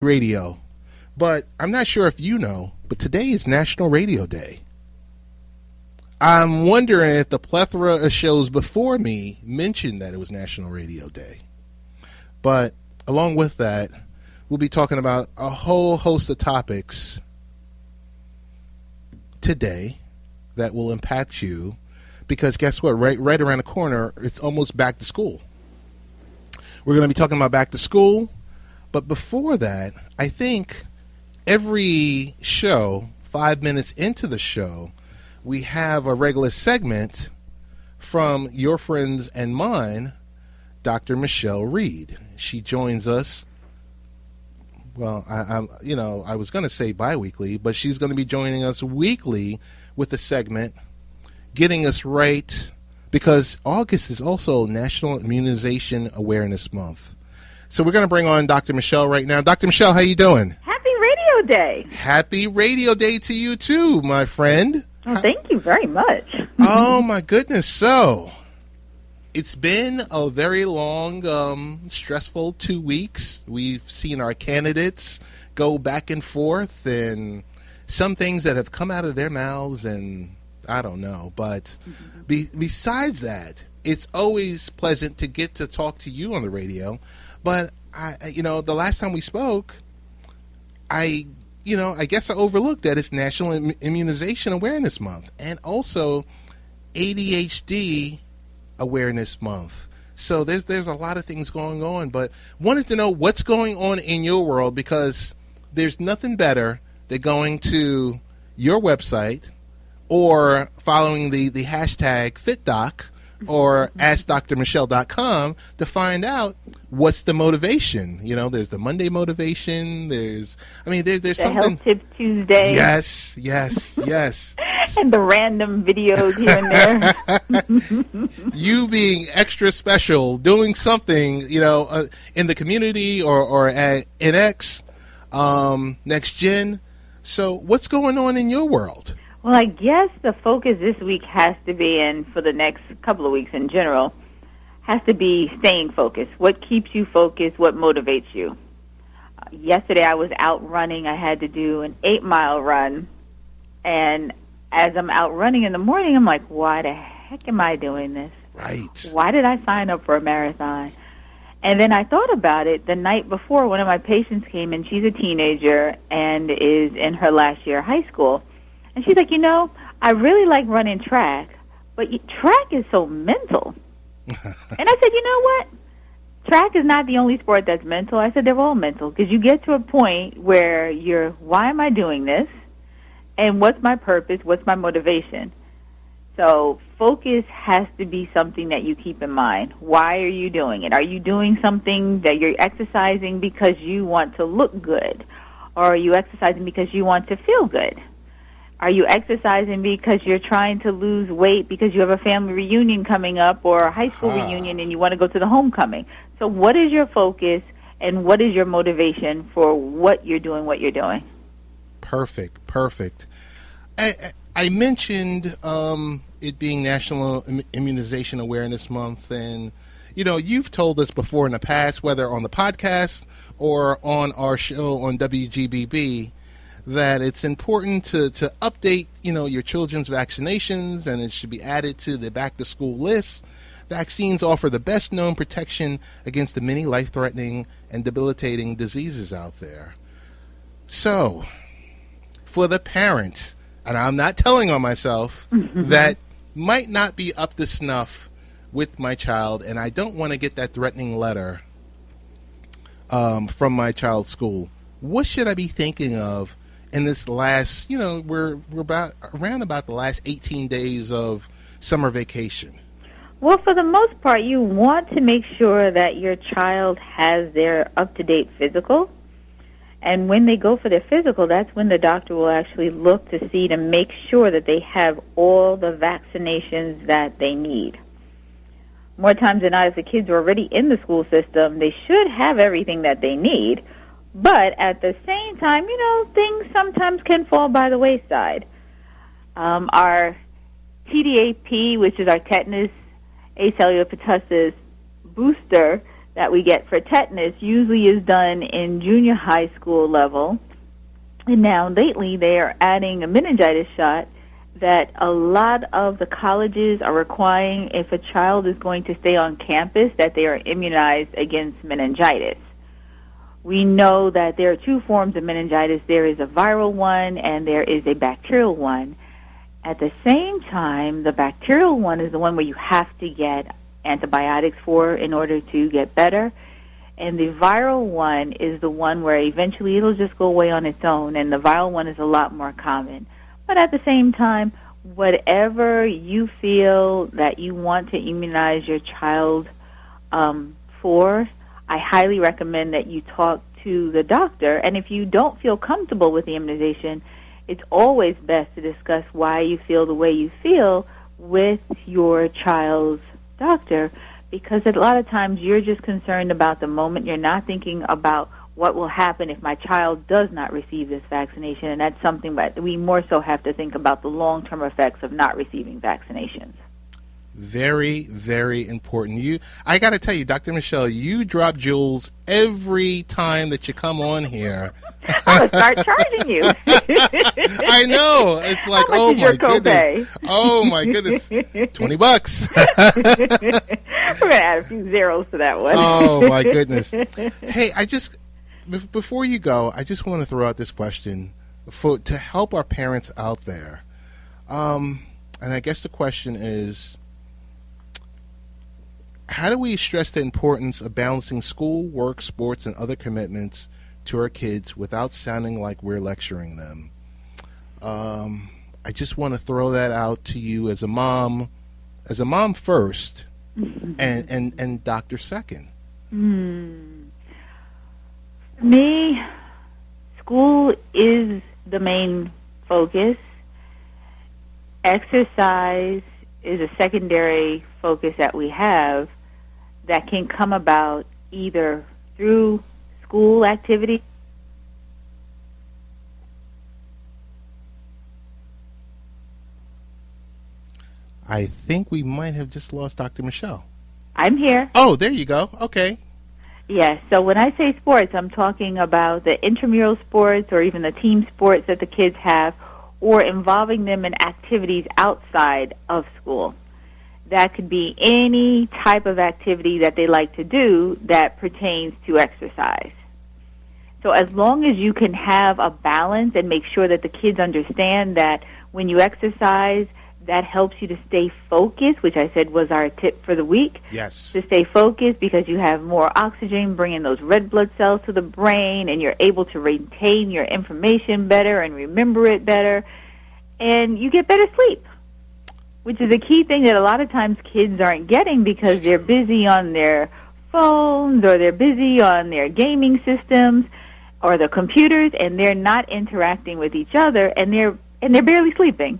radio. But I'm not sure if you know, but today is National Radio Day. I'm wondering if the plethora of shows before me mentioned that it was National Radio Day. But along with that, we'll be talking about a whole host of topics today that will impact you, because guess what? Right around the corner, it's almost back to school. We're going to be talking about back to school, but before that, I think every show, 5 minutes into the show, we have a regular segment from your friends and mine, Dr. Michele Reed. She joins us. Well, I was going to say bi-weekly, but she's going to be joining us weekly with a segment, getting us right, because August is also National Immunization Awareness Month. So we're going to bring on Dr. Michele right now. Dr. Michele, how you doing? Happy Radio Day. Happy Radio Day to you too, my friend. Well, thank you very much. Oh, my goodness. So it's been a very long, stressful 2 weeks. We've seen our candidates go back and forth, and some things that have come out of their mouths, and I don't know. But besides that, it's always pleasant to get to talk to you on the radio. But, the last time we spoke, I guess I overlooked that it's National Immunization Awareness Month and also ADHD Awareness Month. So there's a lot of things going on, but wanted to know what's going on in your world, because there's nothing better than going to your website or following the hashtag FitDoc or AskDrMichele.com to find out what's the motivation. There's the Monday motivation. There's something. Health Tip Tuesday. Yes. And the random videos here and there. You being extra special, doing something, in the community or at NX, Next Gen. So what's going on in your world? Well, I guess the focus this week has to be, and for the next couple of weeks in general, has to be staying focused. What keeps you focused? What motivates you? Yesterday I was out running. I had to do an 8-mile run. And as I'm out running in the morning, I'm like, why the heck am I doing this? Right. Why did I sign up for a marathon? And then I thought about it the night before. One of my patients came in. She's a teenager and is in her last year of high school. And she's like, I really like running track, but track is so mental. And I said, you know what? Track is not the only sport that's mental. I said they're all mental, because you get to a point where why am I doing this? And what's my purpose? What's my motivation? So focus has to be something that you keep in mind. Why are you doing it? Are you doing something that you're exercising because you want to look good? Or are you exercising because you want to feel good? Are you exercising because you're trying to lose weight because you have a family reunion coming up or a high school reunion and you want to go to the homecoming? So what is your focus and what is your motivation for what you're doing, Perfect. I mentioned it being National Immunization Awareness Month, and, you've told us before in the past, whether on the podcast or on our show on WGBB, that it's important to update, your children's vaccinations, and it should be added to the back-to-school list. Vaccines offer the best-known protection against the many life-threatening and debilitating diseases out there. So, for the parent, and I'm not telling on myself, that might not be up to snuff with my child, and I don't want to get that threatening letter from my child's school, what should I be thinking of in this last, we're around about the last 18 days of summer vacation? Well, for the most part, you want to make sure that your child has their up-to-date physical. And when they go for their physical, that's when the doctor will actually look to see to make sure that they have all the vaccinations that they need. More times than not, if the kids are already in the school system, they should have everything that they need. But at the same time, things sometimes can fall by the wayside. Our TDAP, which is our tetanus, acellular pertussis booster that we get for tetanus usually is done in junior high school level. And now lately they are adding a meningitis shot that a lot of the colleges are requiring if a child is going to stay on campus that they are immunized against meningitis. We know that there are two forms of meningitis. There is a viral one and there is a bacterial one. At the same time, the bacterial one is the one where you have to get antibiotics for in order to get better. And the viral one is the one where eventually it'll just go away on its own, and the viral one is a lot more common. But at the same time, whatever you feel that you want to immunize your child for, I highly recommend that you talk to the doctor. And if you don't feel comfortable with the immunization, it's always best to discuss why you feel the way you feel with your child's doctor, because a lot of times you're just concerned about the moment. You're not thinking about what will happen if my child does not receive this vaccination, and that's something that we more so have to think about, the long-term effects of not receiving vaccinations. Very, very important. I got to tell you, Dr. Michele, you drop jewels every time that you come on here. I'm going to start charging you. I know. It's like, oh my goodness. Oh my goodness. $20. We're going to add a few zeros to that one. Oh my goodness. Hey, before you go, I just want to throw out this question to help our parents out there. And I guess the question is, how do we stress the importance of balancing school, work, sports, and other commitments to our kids without sounding like we're lecturing them? I just want to throw that out to you as a mom first, and doctor second. For me, school is the main focus. Exercise is a secondary focus that we have that can come about either through school activity. I think we might have just lost Dr. Michele. I'm here. Oh, there you go. Okay. Yes, so when I say sports, I'm talking about the intramural sports or even the team sports that the kids have, or involving them in activities outside of school. That could be any type of activity that they like to do that pertains to exercise. So as long as you can have a balance and make sure that the kids understand that when you exercise, that helps you to stay focused, which I said was our tip for the week. Yes. To stay focused because you have more oxygen, bringing those red blood cells to the brain, and you're able to retain your information better and remember it better, and you get better sleep, which is a key thing that a lot of times kids aren't getting because they're busy on their phones or they're busy on their gaming systems or the computers, and they're not interacting with each other, and they're barely sleeping.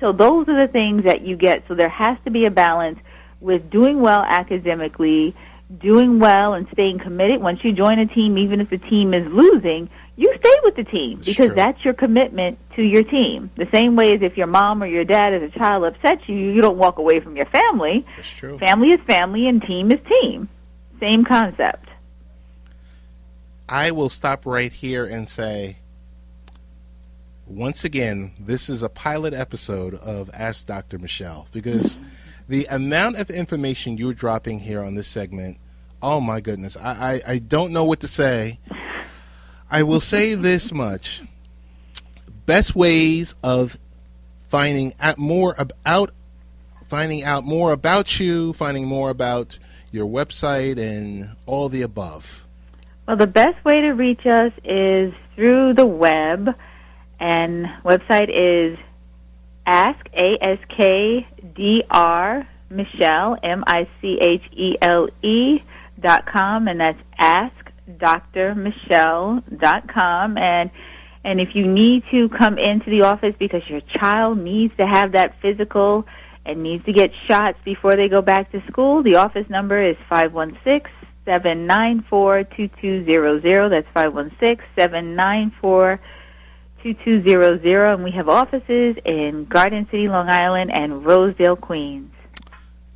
So those are the things that you get. So there has to be a balance with doing well academically, doing well and staying committed. Once you join a team, even if the team is losing, you stay with the team because that's your commitment to your team. The same way as if your mom or your dad as a child upsets you, you don't walk away from your family. That's true. Family is family and team is team. Same concept. I will stop right here and say, once again, this is a pilot episode of Ask Dr. Michele, because the amount of information you're dropping here on this segment, oh my goodness, I don't know what to say. I will say this much. Best ways of finding out more about you, finding more about your website and all the above. Well, the best way to reach us is through the web. And website is AskDr Michele, MICHELE.com, and that's AskDrMichele.com. And if you need to come into the office because your child needs to have that physical and needs to get shots before they go back to school, the office number is 516-794-2200. That's 516-794-2200. 2200, and we have offices in Garden City, Long Island, and Rosedale, Queens.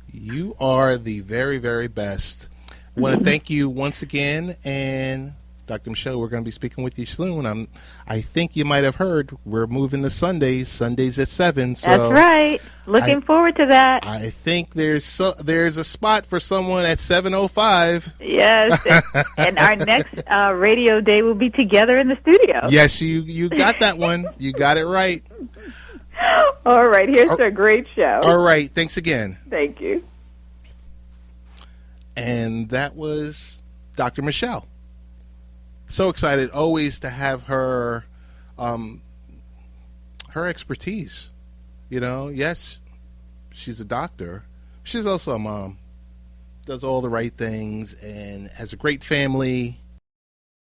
You are the very, very best. want to thank you once again, and Dr. Michele, we're going to be speaking with you soon. I think you might have heard we're moving to Sundays at 7. So that's right. Looking forward to that. I think there's a spot for someone at 7:05. Yes, and our next radio day will be together in the studio. Yes, you got that one. You got it right. All right, here's a great show. All right, thanks again. Thank you. And that was Dr. Michele. So excited always to have her expertise. Yes, she's a doctor. She's also a mom. Does all the right things and has a great family.